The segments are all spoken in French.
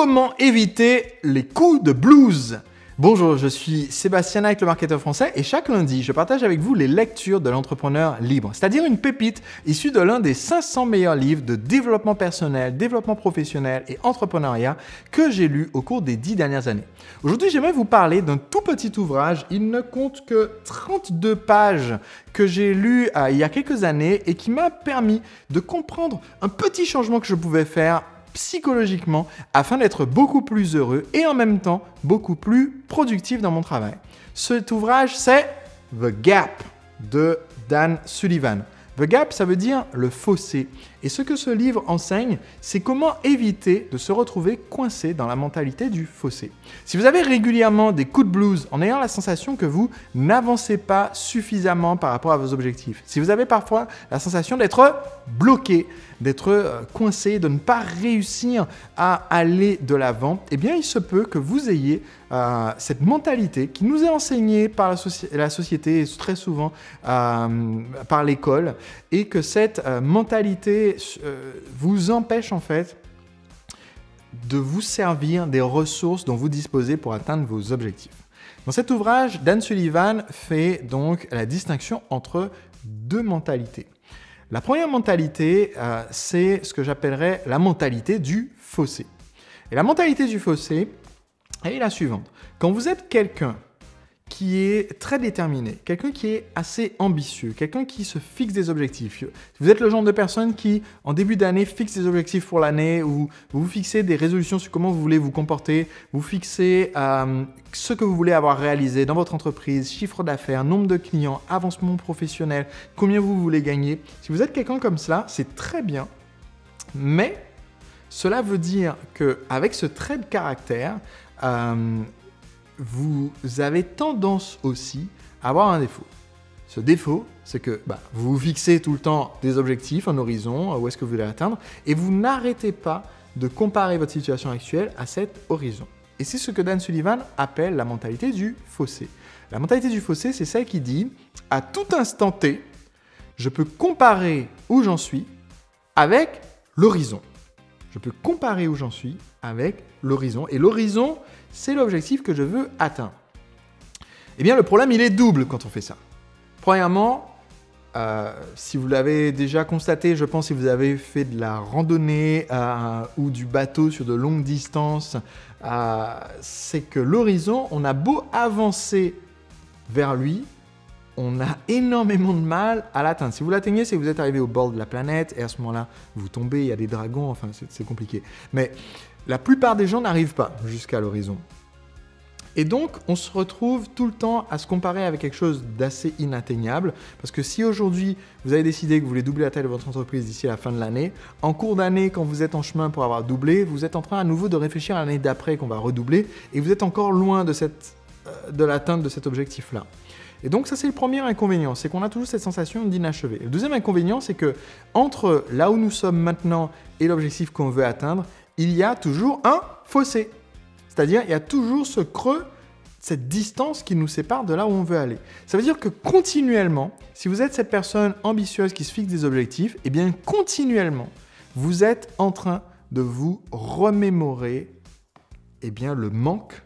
Comment éviter les coups de blues? Bonjour, je suis Sébastien avec le marketeur français et chaque lundi, je partage avec vous les lectures de l'entrepreneur libre, c'est-à-dire une pépite issue de l'un des 500 meilleurs livres de développement personnel, développement professionnel et entrepreneuriat que j'ai lu au cours des 10 dernières années. Aujourd'hui, j'aimerais vous parler d'un tout petit ouvrage, il ne compte que 32 pages que j'ai lu il y a quelques années et qui m'a permis de comprendre un petit changement que je pouvais faire psychologiquement afin d'être beaucoup plus heureux et en même temps beaucoup plus productif dans mon travail. Cet ouvrage, c'est The Gap de Dan Sullivan. The Gap, ça veut dire le fossé. Et ce que ce livre enseigne, c'est comment éviter de se retrouver coincé dans la mentalité du fossé. Si vous avez régulièrement des coups de blues en ayant la sensation que vous n'avancez pas suffisamment par rapport à vos objectifs, si vous avez parfois la sensation d'être bloqué, d'être coincé, de ne pas réussir à aller de l'avant, eh bien il se peut que vous ayez cette mentalité qui nous est enseignée par la société et très souvent par l'école, et que cette mentalité vous empêche en fait de vous servir des ressources dont vous disposez pour atteindre vos objectifs. Dans cet ouvrage, Dan Sullivan fait donc la distinction entre deux mentalités. La première mentalité, c'est ce que j'appellerais la mentalité du fossé. Et la mentalité du fossé, elle est la suivante. Quand vous êtes quelqu'un qui est très déterminé, quelqu'un qui est assez ambitieux, quelqu'un qui se fixe des objectifs. Vous êtes le genre de personne qui, en début d'année, fixe des objectifs pour l'année, ou vous fixez des résolutions sur comment vous voulez vous comporter, vous fixez ce que vous voulez avoir réalisé dans votre entreprise, chiffre d'affaires, nombre de clients, avancement professionnel, combien vous voulez gagner. Si vous êtes quelqu'un comme cela, c'est très bien, mais cela veut dire qu'avec ce trait de caractère, vous avez tendance aussi à avoir un défaut. Ce défaut, c'est que vous vous fixez tout le temps des objectifs, un horizon, où est-ce que vous voulez atteindre, et vous n'arrêtez pas de comparer votre situation actuelle à cet horizon. Et c'est ce que Dan Sullivan appelle la mentalité du fossé. La mentalité du fossé, c'est celle qui dit, à tout instant T, je peux comparer où j'en suis avec l'horizon. Je peux comparer où j'en suis avec l'horizon. Et l'horizon, c'est l'objectif que je veux atteindre. Eh bien, le problème, il est double quand on fait ça. Premièrement, si vous l'avez déjà constaté, je pense, si vous avez fait de la randonnée ou du bateau sur de longues distances, c'est que l'horizon, on a beau avancer vers lui, on a énormément de mal à l'atteindre. Si vous l'atteignez, c'est que vous êtes arrivé au bord de la planète et à ce moment-là, vous tombez, il y a des dragons, enfin, c'est compliqué. Mais la plupart des gens n'arrivent pas jusqu'à l'horizon. Et donc, on se retrouve tout le temps à se comparer avec quelque chose d'assez inatteignable. Parce que si aujourd'hui, vous avez décidé que vous voulez doubler la taille de votre entreprise d'ici la fin de l'année, en cours d'année, quand vous êtes en chemin pour avoir doublé, vous êtes en train à nouveau de réfléchir à l'année d'après qu'on va redoubler et vous êtes encore loin de l'atteinte de cet objectif-là. Et donc ça, c'est le premier inconvénient, c'est qu'on a toujours cette sensation d'inachevé. Le deuxième inconvénient, c'est que entre là où nous sommes maintenant et l'objectif qu'on veut atteindre, il y a toujours un fossé. C'est-à-dire, il y a toujours ce creux, cette distance qui nous sépare de là où on veut aller. Ça veut dire que continuellement, si vous êtes cette personne ambitieuse qui se fixe des objectifs, eh bien continuellement, vous êtes en train de vous remémorer le manque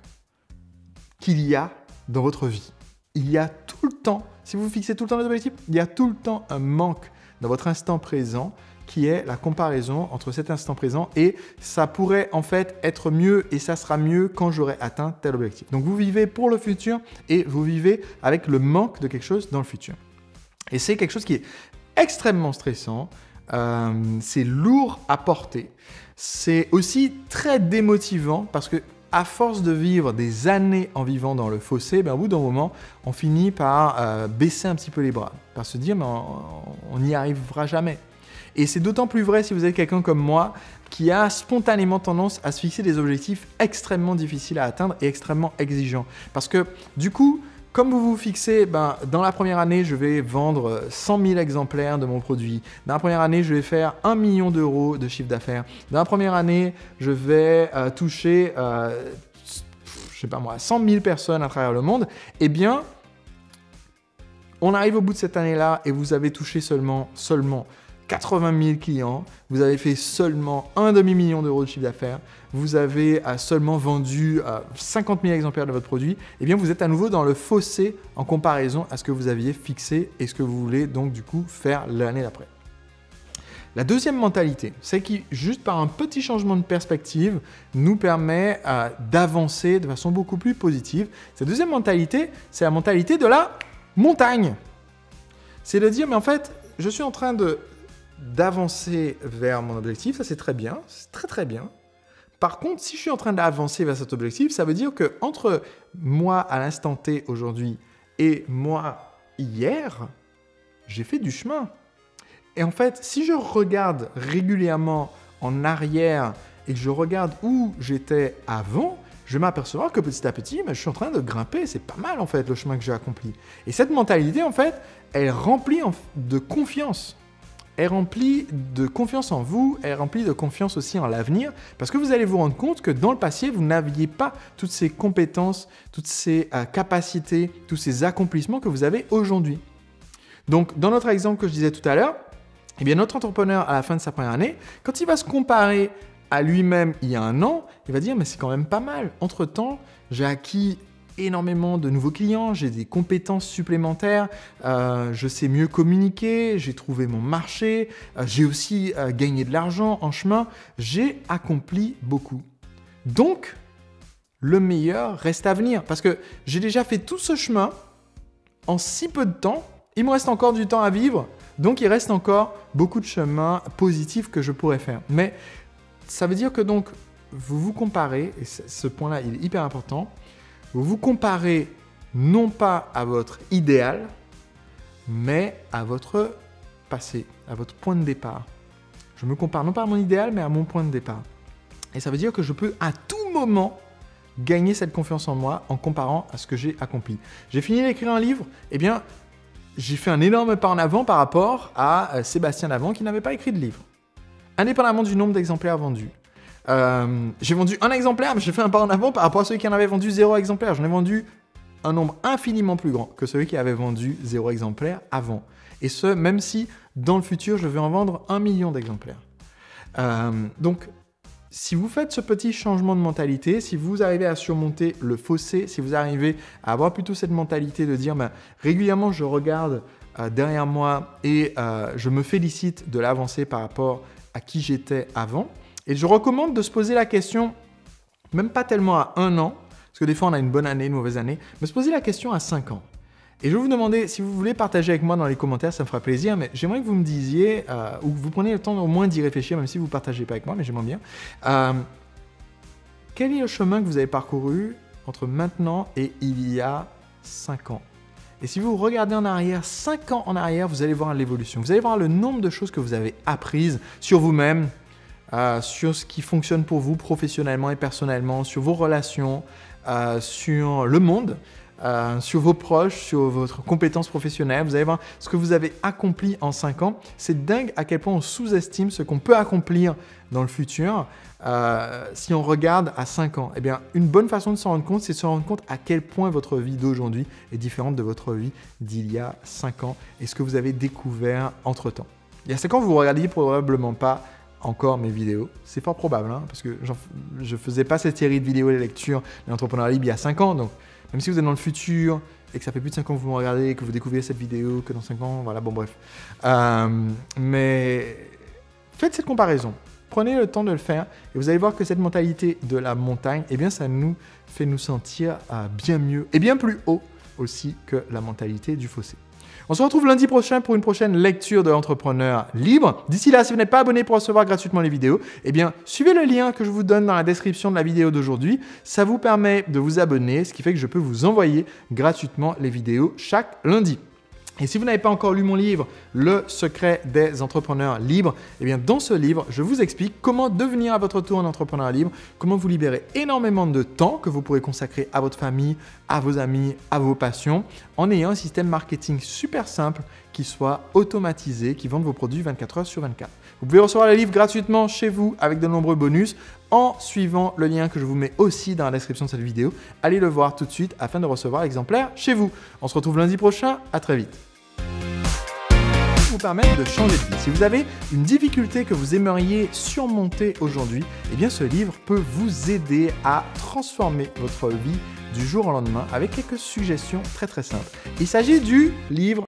qu'il y a dans votre vie. Il y a tout le temps, si vous fixez tout le temps des objectifs, il y a tout le temps un manque dans votre instant présent qui est la comparaison entre cet instant présent et ça pourrait en fait être mieux et ça sera mieux quand j'aurai atteint tel objectif. Donc vous vivez pour le futur et vous vivez avec le manque de quelque chose dans le futur. Et c'est quelque chose qui est extrêmement stressant, c'est lourd à porter, c'est aussi très démotivant parce que à force de vivre des années en vivant dans le fossé, au bout d'un moment, on finit par baisser un petit peu les bras, par se dire on n'y arrivera jamais. Et c'est d'autant plus vrai si vous êtes quelqu'un comme moi qui a spontanément tendance à se fixer des objectifs extrêmement difficiles à atteindre et extrêmement exigeants. Parce que du coup, comme vous vous fixez, dans la première année, je vais vendre 100 000 exemplaires de mon produit. Dans la première année, je vais faire 1 million d'euros de chiffre d'affaires. Dans la première année, je vais toucher, 100 000 personnes à travers le monde. Eh bien, on arrive au bout de cette année-là et vous avez touché seulement 80 000 clients, vous avez fait seulement un demi-million d'euros de chiffre d'affaires, vous avez seulement vendu 50 000 exemplaires de votre produit, eh bien vous êtes à nouveau dans le fossé en comparaison à ce que vous aviez fixé et ce que vous voulez donc du coup faire l'année d'après. La deuxième mentalité, c'est qui, juste par un petit changement de perspective, nous permet d'avancer de façon beaucoup plus positive. Cette deuxième mentalité, c'est la mentalité de la montagne. C'est de dire, mais en fait, je suis en train d'avancer vers mon objectif, ça c'est très bien, c'est très très bien. Par contre, si je suis en train d'avancer vers cet objectif, ça veut dire que entre moi à l'instant T aujourd'hui et moi hier, j'ai fait du chemin. Et en fait, si je regarde régulièrement en arrière et que je regarde où j'étais avant, je vais m'apercevoir que petit à petit, je suis en train de grimper. C'est pas mal en fait le chemin que j'ai accompli. Et cette mentalité, en fait, elle est remplie de confiance. Elle est remplie de confiance en vous, elle est remplie de confiance aussi en l'avenir, parce que vous allez vous rendre compte que dans le passé, vous n'aviez pas toutes ces compétences, toutes ces capacités, tous ces accomplissements que vous avez aujourd'hui. Donc, dans notre exemple que je disais tout à l'heure, eh bien, notre entrepreneur, à la fin de sa première année, quand il va se comparer à lui-même il y a un an, il va dire « mais c'est quand même pas mal. Entre-temps, j'ai acquis énormément de nouveaux clients, j'ai des compétences supplémentaires, je sais mieux communiquer, j'ai trouvé mon marché, j'ai aussi gagné de l'argent en chemin, j'ai accompli beaucoup. Donc, le meilleur reste à venir parce que j'ai déjà fait tout ce chemin en si peu de temps, il me reste encore du temps à vivre. Donc, il reste encore beaucoup de chemins positifs que je pourrais faire. Mais ça veut dire que donc, vous vous comparez, et ce point-là, il est hyper important, vous vous comparez non pas à votre idéal, mais à votre passé, à votre point de départ. Je me compare non pas à mon idéal, mais à mon point de départ. Et ça veut dire que je peux à tout moment gagner cette confiance en moi en comparant à ce que j'ai accompli. J'ai fini d'écrire un livre, eh bien, j'ai fait un énorme pas en avant par rapport à Sébastien Lavant qui n'avait pas écrit de livre. Indépendamment du nombre d'exemplaires vendus. J'ai vendu un exemplaire, mais j'ai fait un pas en avant par rapport à celui qui en avait vendu 0 exemplaire. J'en ai vendu un nombre infiniment plus grand que celui qui avait vendu 0 exemplaire avant. Et ce, même si dans le futur, je vais en vendre 1 million d'exemplaires. Donc, si vous faites ce petit changement de mentalité, si vous arrivez à surmonter le fossé, si vous arrivez à avoir plutôt cette mentalité de dire régulièrement je regarde derrière moi et je me félicite de l'avancée par rapport à qui j'étais avant. Et je recommande de se poser la question, même pas tellement à 1 an, parce que des fois on a une bonne année, une mauvaise année, mais se poser la question à 5 ans. Et je vais vous demander, si vous voulez partager avec moi dans les commentaires, ça me fera plaisir, mais j'aimerais que vous me disiez, ou que vous preniez le temps au moins d'y réfléchir, même si vous ne partagez pas avec moi, mais j'aimerais bien. Quel est le chemin que vous avez parcouru entre maintenant et il y a 5 ans ? Et si vous regardez en arrière, 5 ans en arrière, vous allez voir l'évolution. Vous allez voir le nombre de choses que vous avez apprises sur vous-même, sur ce qui fonctionne pour vous professionnellement et personnellement, sur vos relations, sur le monde, sur vos proches, sur votre compétence professionnelle. Vous allez voir ce que vous avez accompli en 5 ans. C'est dingue à quel point on sous-estime ce qu'on peut accomplir dans le futur si on regarde à 5 ans. Eh bien, une bonne façon de s'en rendre compte, c'est de se rendre compte à quel point votre vie d'aujourd'hui est différente de votre vie d'il y a 5 ans et ce que vous avez découvert entre-temps. Il y a 5 ans, vous ne regardiez probablement pas encore mes vidéos. C'est fort probable, parce que je ne faisais pas cette série de vidéos et de lectures de l'entrepreneuriat libre il y a 5 ans. Donc, même si vous êtes dans le futur et que ça fait plus de 5 ans que vous me regardez et que vous découvrez cette vidéo, que dans 5 ans, voilà, bon bref. Mais faites cette comparaison. Prenez le temps de le faire et vous allez voir que cette mentalité de la montagne, eh bien, ça nous fait nous sentir bien mieux et bien plus haut aussi que la mentalité du fossé. On se retrouve lundi prochain pour une prochaine lecture de l'entrepreneur libre. D'ici là, si vous n'êtes pas abonné pour recevoir gratuitement les vidéos, eh bien, suivez le lien que je vous donne dans la description de la vidéo d'aujourd'hui. Ça vous permet de vous abonner, ce qui fait que je peux vous envoyer gratuitement les vidéos chaque lundi. Et si vous n'avez pas encore lu mon livre, Le secret des entrepreneurs libres, eh bien dans ce livre, je vous explique comment devenir à votre tour un entrepreneur libre, comment vous libérer énormément de temps que vous pourrez consacrer à votre famille, à vos amis, à vos passions, en ayant un système marketing super simple qui soit automatisé, qui vende vos produits 24 heures sur 24. Vous pouvez recevoir le livre gratuitement chez vous avec de nombreux bonus en suivant le lien que je vous mets aussi dans la description de cette vidéo. Allez le voir tout de suite afin de recevoir l'exemplaire chez vous. On se retrouve lundi prochain, à très vite. vous permettre de changer de vie. Si vous avez une difficulté que vous aimeriez surmonter aujourd'hui, eh bien ce livre peut vous aider à transformer votre vie du jour au lendemain avec quelques suggestions très très simples. Il s'agit du livre